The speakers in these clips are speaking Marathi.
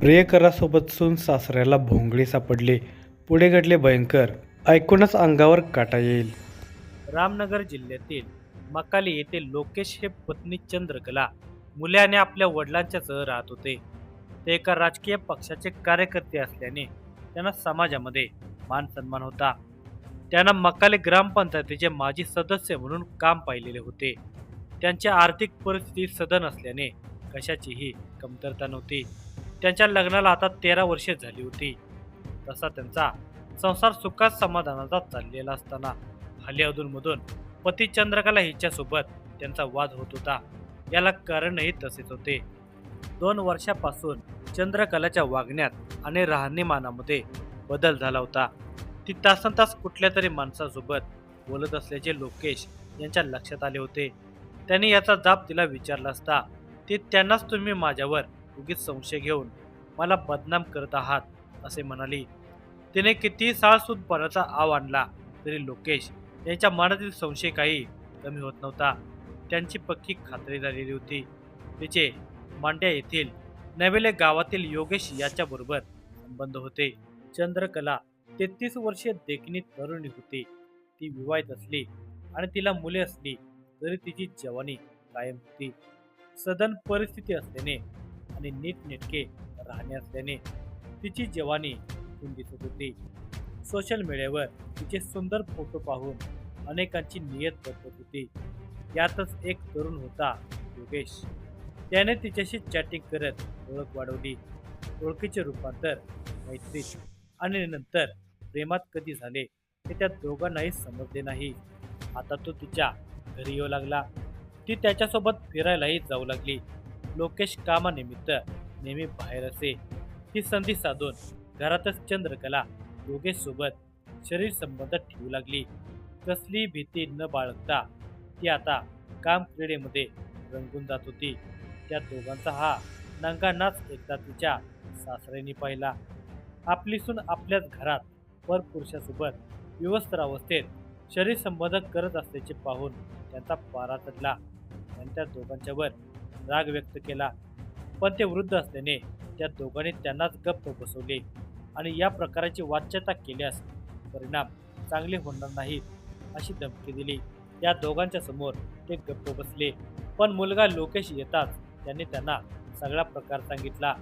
प्रियकरासोबत सून सासऱ्याला भोंगळे सापडले. पुढे घडले भयंकर. ऐकूनच अंगावर काटा येईल. रामनगर जिल्ह्यातील मकाली येथे लोकेश हे पत्नी चंद्रकला मुले आणि आपल्या वडिलांच्या सह राहत होते. ते एका राजकीय पक्षाचे कार्यकर्ते असल्याने त्यांना समाजामध्ये मान सन्मान होता. त्यांना मकाली ग्रामपंचायतीचे माजी सदस्य म्हणून काम पाहिलेले होते. त्यांची आर्थिक परिस्थिती सधन असल्याने कशाचीही कमतरता नव्हती. त्यांच्या लग्नाला आता 13 वर्षे झाली होती. तसा त्यांचा संसार सुखात समाधानाचा चाललेला असताना हल्ली अधूनमधून पती चंद्रकला हिच्यासोबत त्यांचा वाद होत होता. याला कारणही तसेच होते. 2 वर्षापासून चंद्रकलाच्या वागण्यात आणि राहणीमानामध्ये बदल झाला होता. ती तासनतास कुठल्या तरी माणसासोबत बोलत असल्याचे लोकेश यांच्या लक्षात आले होते. त्यांनी याचा जाब तिला विचारला असता ती त्यांनाच तुम्ही माझ्यावर उगीच संशय घेऊन मला बदनाम करत आहात असे म्हणाली. तिने कितीही साळसूदपणाचा आव आणला तरी लोकेश यांच्या मनातील संशय काही कमी होत नव्हता. त्यांची पक्की खात्री झालेली होती. तिचे मांड्या येथील नवेले गावातील योगेश याच्याबरोबर संबंध होते. चंद्रकला 33 वर्षीय देखणी तरुणी होती. ती विवाहित असली आणि तिला मुले असली तरी तिची जवानी कायम होती. सदन परिस्थिती असल्याने आणि नीटनेटके राहणे असल्याने तिची जवानी दिसत होती. सोशल मीडियावर तिचे सुंदर फोटो पाहून अनेकांची नियत बदलत होती. यातच एक तरुण होता योगेश. त्याने तिच्याशी चॅटिंग करत ओळख वाढवली. ओळखीचे रूपांतर मैत्रीत आणि नंतर प्रेमात कधी झाले हे त्या दोघांनाही समजले नाही. आता तो तिच्या घरी येऊ लागला. ती त्याच्यासोबत फिरायलाही जाऊ लागली. लोकेश कामानिमित्त नेहमी बाहेर असे. ही संधी साधून घरातच चंद्रकला योगेश सोबत शरीर संबंध ठेवू लागली. कसली भीती न बाळगता ती आता काम क्रीडेमध्ये रंगून जात होती. त्या दोघांचा हा नंगानाच एकदा तिच्या सासऱ्याने पाहिला. आपली सून आपल्याच घरात परपुरुषासोबत विवस्त्र अवस्थेत शरीर संबंध करत असल्याचे पाहून त्यांचा पारा चढला. त्यांनी त्या दोघांच्यावर राग व्यक्त केला. पण ते वृद्ध असल्याने त्या दोघांनी त्यांनाच गप्प बसवले आणि या प्रकाराची वाच्यता केल्यास परिणाम चांगले होणार नाहीत अशी धमकी दिली. त्या दोघांच्या समोर ते गप्प बसले. पण मुलगा लोकेश येताच त्यांनी त्यांना सगळा प्रकार सांगितला.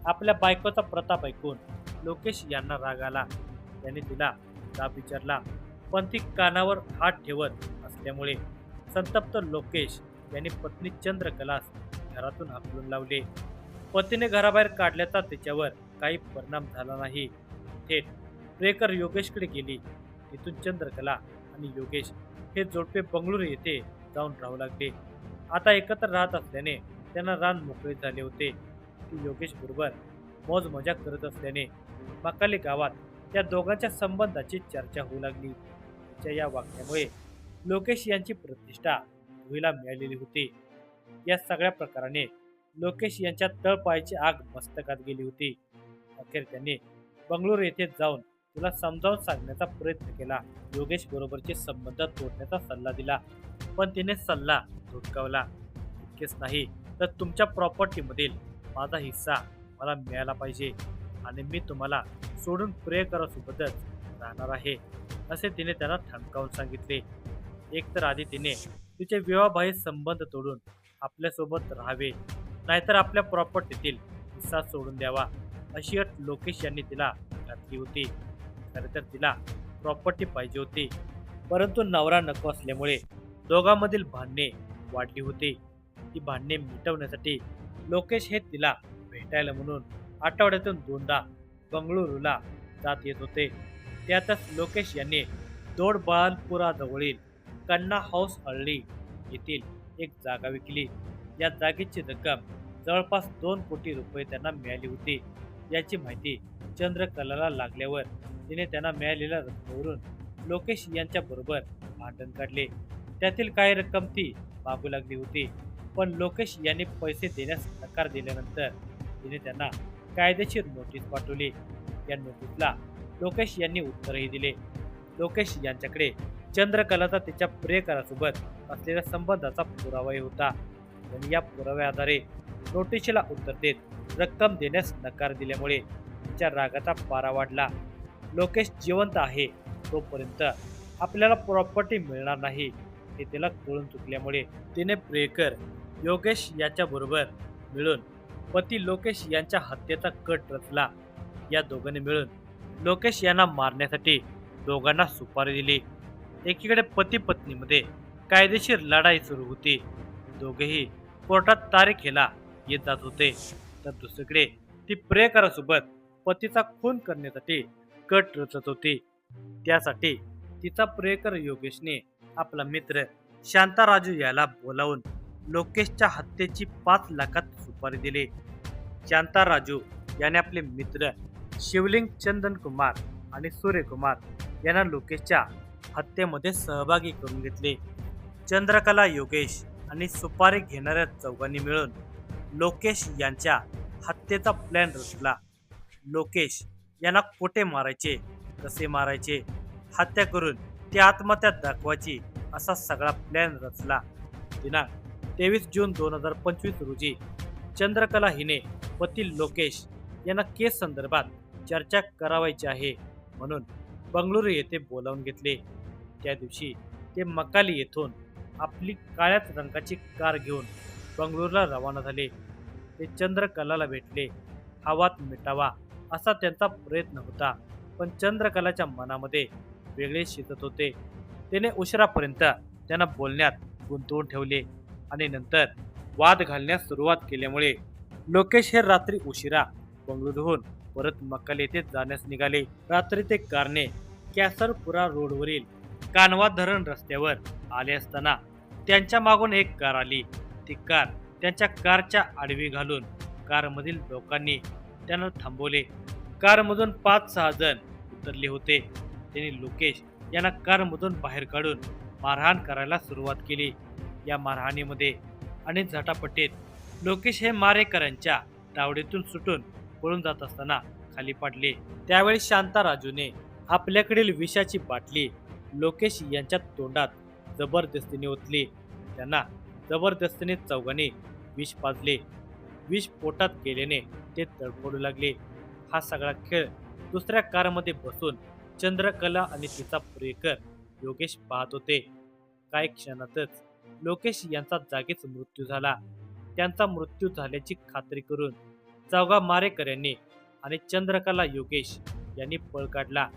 आपल्या बायकोचा प्रताप ऐकून लोकेश यांना राग आला. त्यांनी तिला जाब विचारला पण ती कानावर हात ठेवत असल्यामुळे संतप्त लोकेश यांनी पत्नी चंद्रकलास घरातून हाकलून लावले. पतीने घराबाहेर काढल्याचा तिच्यावर काही परिणाम झाला नाही. थेट प्रियकर योगेशकडे गेली. तिथून चंद्रकला आणि योगेश हे जोडपे बंगळुरू येथे जाऊन राहू लागले. आता एकत्र राहत असल्याने त्यांना रान मोकळे झाले होते. ती योगेश बरोबर मौज मजा करत असल्याने मकाली गावात त्या दोघांच्या संबंधाची चर्चा होऊ लागली. तिच्या या वागण्यामुळे लोकेश यांची प्रतिष्ठा धुळीला मिळालेली होती. या सगळ्या प्रकाराने लोकेश यांच्या तळपायाची आग मस्तकात गेली होती. अखेर त्यांनी बंगळुरू येथे जाऊन तुला समजावून सांगण्याचा प्रयत्न केला. योगेश बरोबरचे संबंध तोडण्याचा सल्ला दिला पण तिने सल्ला धुडकावला. इतकेच नाही तर तुमच्या प्रॉपर्टीमधील माझा हिस्सा मला मिळाला पाहिजे आणि मी तुम्हाला सोडून प्रियकरासोबतच राहणार आहे असे तिने त्यांना ठणकावून सांगितले. एकतर आधी तिने तिचे विवाहबाह्य संबंध तोडून आपल्यासोबत राहावे नाहीतर आपल्या प्रॉपर्टीतील हिस्सा सोडून द्यावा अशी अट लोकेश यांनी तिला घातली होती. खरं तर तिला प्रॉपर्टी पाहिजे होती परंतु नवरा नको असल्यामुळे दोघांमधील भांडणे वाढली होती. ती भांडणे मिटवण्यासाठी लोकेश हे तिला भेटायला म्हणून आठवड्यातून 2दा बंगळुरूला जात येत होते. त्यातच लोकेश यांनी दोडबालपुराजवळील कन्ना हाऊस हळली येथील एक जागा विकली. या जागेची रक्कम जवळपास 2 कोटी रुपये त्यांना मिळाली होती. याची माहिती चंद्रकलाला लागल्यावर तिने त्यांना मिळालेल्या रकमेवरून लोकेश यांच्या बरोबर भांडण काढले. त्यातील काही रक्कम ती मागू लागली होती पण लोकेश यांनी पैसे देण्यास नकार दिल्यानंतर तिने त्यांना कायदेशीर नोटीस पाठवली. या नोटीसला लोकेश यांनी उत्तरही दिले. लोकेश यांच्याकडे चंद्रकलाचा तिच्या प्रियकरासोबत असलेल्या संबंधाचा पुरावाही होता. त्यांनी या पुराव्याआधारे नोटिशीला उत्तर देत रक्कम देण्यास नकार दिल्यामुळे तिच्या रागाचा पारा वाढला. लोकेश जिवंत आहे तोपर्यंत आपल्याला प्रॉपर्टी मिळणार नाही हे तिला कळून चुकल्यामुळे तिने प्रियकर योगेश याच्या बरोबर मिळून पती लोकेश यांच्या हत्येचा कट रचला. या दोघांनी मिळून लोकेश यांना मारण्यासाठी दोघांना सुपारी दिली. एकीकडे पती पत्नीमध्ये कायदेशीर लढाई सुरू होती. दोघेही कोर्टात तारीखेला येत जात होते. तर दुसरीकडे ती प्रियकरासोबत पतीचा खून करण्यासाठी कट रचत होती. त्यासाठी तिचा प्रियकर योगेशने आपला मित्र शांताराजू याला बोलावून लोकेशच्या हत्येची 5 लाखात सुपारी दिली. शांताराजू याने आपले मित्र शिवलिंग चंदन कुमार आणि सूर्यकुमार यांना लोकेशच्या हत्येमध्ये सहभागी करून घेतले. चंद्रकला, योगेश आणि सुपारी घेणाऱ्या चौघांनी मिळून लोकेश यांच्या हत्येचा प्लॅन रचला. लोकेश यांना कुठे मारायचे, कसे मारायचे, हत्या करून ती आत्महत्या दाखवायची असा सगळा प्लॅन रचला. दिनांक 23 जून 2025 रोजी चंद्रकला हिने पती लोकेश यांना केस संदर्भात चर्चा करावायची आहे म्हणून बंगळुरू येथे बोलावून घेतले. त्या दिवशी ते मकाली येथून आपली काळ्याच रंगाची कार घेऊन बंगळुरूला रवाना झाले. ते चंद्रकलाला भेटले. हा वाद मिटावा असा त्यांचा प्रयत्न होता, पण चंद्रकलाच्या मनामध्ये वेगळे शिजत होते. त्याने उशिरापर्यंत त्यांना बोलण्यात गुंतवून ठेवले आणि नंतर वाद घालण्यास सुरुवात केल्यामुळे लोकेश हे रात्री उशिरा बंगळुरूहून परत मक्काल येथे जाण्यास निघाले. रात्री ते कारने कॅसरपुरा रोडवरील कानवा धरण रस्त्यावर आले असताना त्यांच्या मागून एक कार आली. ती कार त्यांच्या कारच्या आडवी घालून कारमधील लोकांनी त्यांना थांबवले. कारमधून 5-6 जण उतरले होते. त्यांनी लोकेश यांना कारमधून बाहेर काढून मारहाण करायला सुरुवात केली. या मारहाणीमध्ये आणि झटापटीत लोकेश हे मारेकरांच्या तावडीतून सुटून पळून जात असताना खाली पडले. त्यावेळी शांताराजूने आपल्याकडील विषाची बाटली लोकेश यांच्या तोंडात जबरदस्तीने ओतली. त्यांना जबरदस्तीने चौघांनी विष पाजले. विष पोटात गेल्याने ते तडफडू लागले. हा सगळा खेळ दुसऱ्या कारमध्ये बसून चंद्रकला आणि तिचा प्रियकर योगेश पाहत होते. काही क्षणातच लोकेश यांचा जागीच मृत्यू झाला. त्यांचा मृत्यू झाल्याची खात्री करून चौघा मारेकऱ्यांनी आणि चंद्रकला, योगेश यांनी पळ काढला.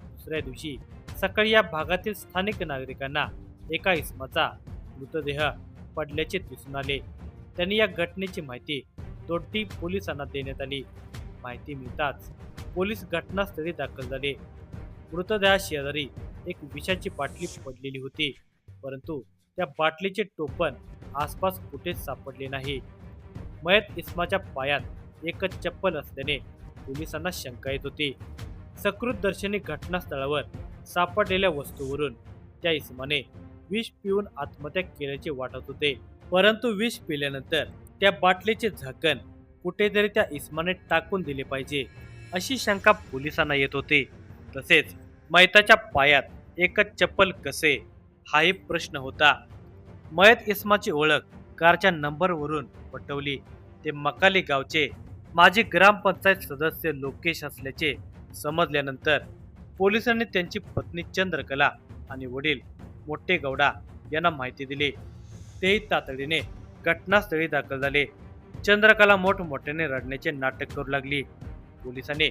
दुसऱ्या दिवशी सकाळी या भागातील स्थानिक नागरिकांना एका इसमाचा मृतदेह पडल्याचे दिसून आले. त्यांनी या घटनेची माहिती दोड्डी पोलिसांना देण्यात आली. माहिती मिळताच पोलीस घटनास्थळी दाखल झाले. मृतदेहा शेजारी एक विषाची बाटली पडलेली होती, परंतु त्या बाटलीचे टोपण आसपास कुठेच सापडले नाही. मयत इस्माच्या पायात एकच चप्पल असल्याने पोलिसांना शंका येत होती. सकृतदर्शनी घटनास्थळावर सापडलेल्या वस्तूवरून त्या इस्माने विष पिऊन आत्महत्या केल्याचे वाटत होते, परंतु विष पिल्यानंतर त्या बाटलीचे झाकण कुठेतरी त्या इस्माने टाकून दिले पाहिजे अशी शंका पोलिसांना येत होती. तसेच मयताच्या पायात एकच चप्पल कसे हाही प्रश्न होता. मयत इस्माची ओळख कारच्या नंबरवरून पटवली. ते मकाली गावचे माजी ग्रामपंचायत सदस्य लोकेश असल्याचे समजल्यानंतर पोलिसांनी त्यांची पत्नी चंद्रकला आणि वडील मोठे गौडा यांना माहिती दिली. तेही तातडीने घटनास्थळी दाखल झाले. चंद्रकला मोठमोठ्याने रडण्याचे नाटक करू लागली. पोलिसांनी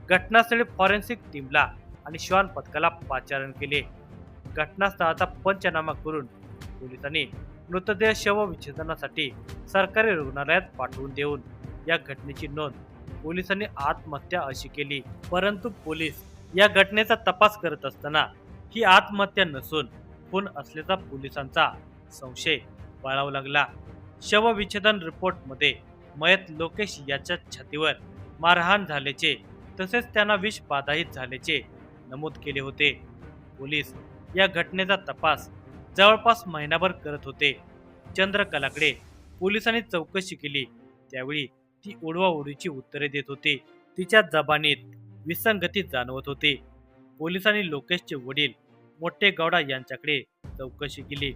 घटनास्थळी फॉरेन्सिक टीमला आणि श्वान पथकाला पाचारण केले. घटनास्थळाचा पंचनामा करून पोलिसांनी मृतदेह शवविच्छेदनासाठी सरकारी रुग्णालयात पाठवून देऊन या घटनेची नोंद पोलिसांनी आत्महत्या अशी केली. परंतु पोलीस या घटनेचा तपास करत असताना ही आत्महत्या नसून खून असल्याचा पोलिसांचा संशय बाळगू लागला. शवविच्छेदन रिपोर्टमध्ये मयत लोकेश याच्या छातीवर मारहाण झाल्याचे तसेच त्यांना विष बाधाहित झाल्याचे नमूद केले होते. पोलीस या घटनेचा तपास जवळपास महिनाभर करत होते. चंद्रकलाकडे पोलिसांनी चौकशी केली त्यावेळी ती उडवाउडीची उत्तरे देत होती. तिच्या जबानीत विसंगती जाणवत होती. पोलिसांनी लोकेशचे वडील मोठे गौडा यांच्याकडे चौकशी केली.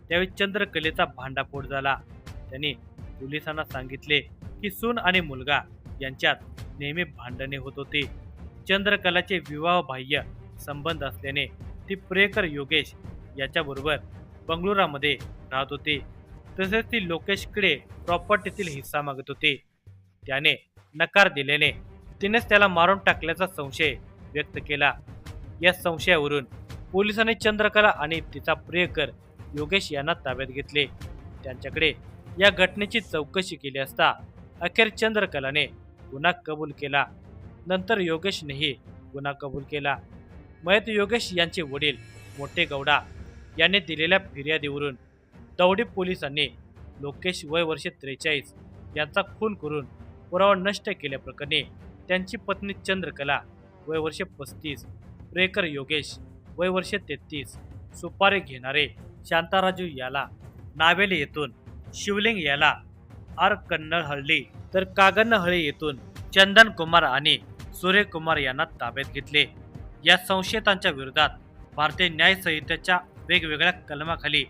त्यावेळी चंद्रकलेचा भांडाफोड झाला. त्यांनी पोलिसांना सांगितले की सून आणि मुलगा यांच्यात नेहमी भांडणे होत होती. चंद्रकलाचे विवाहबाह्य संबंध असल्याने ती प्रियकर योगेश याच्याबरोबर बंगळुरामध्ये राहत होती. तसेच ती लोकेशकडे प्रॉपर्टीतील हिस्सा मागत होती. त्याने नकार दिल्याने तिनेच त्याला मारून टाकल्याचा संशय व्यक्त केला. या संशयावरून पोलिसांनी चंद्रकला आणि तिचा प्रियकर योगेश यांना ताब्यात घेतले. त्यांच्याकडे या घटनेची चौकशी केली असता अखेर चंद्रकलाने गुन्हा कबूल केला. नंतर योगेशनेही गुन्हा कबूल केला. मयत योगेश यांचे वडील मोठे गौडा यांनी दिलेल्या फिर्यादीवरून दौंडी पोलिसांनी लोकेश वय वर्ष 43 यांचा खून करून पुरावा नष्ट केल्याप्रकरणी त्यांची पत्नी चंद्रकला वय वर्ष 35, प्रियकर योगेश वय वर्ष 33, सुपारी घेणारे शांताराजू याला नावेली येथून, शिवलिंग याला आर कन्नळहಳ್ಳಿ तर कागन्नहಳ್ಳಿ येथून चंदन कुमार आणि सूर्यकुमार यांना ताब्यात घेतले. या संशयितांच्या विरोधात भारतीय न्याय संहितेच्या वेगवेगळ्या कलमाखाली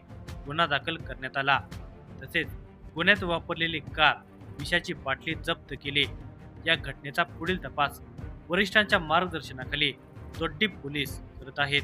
गुन्हा दाखल करण्यात आला. तसेच गुन्ह्यात वापरलेली कार, विषाची बाटली जप्त केली. या घटनेचा पुढील तपास वरिष्ठांच्या मार्गदर्शनाखाली दोड्डी पोलीस करत आहेत.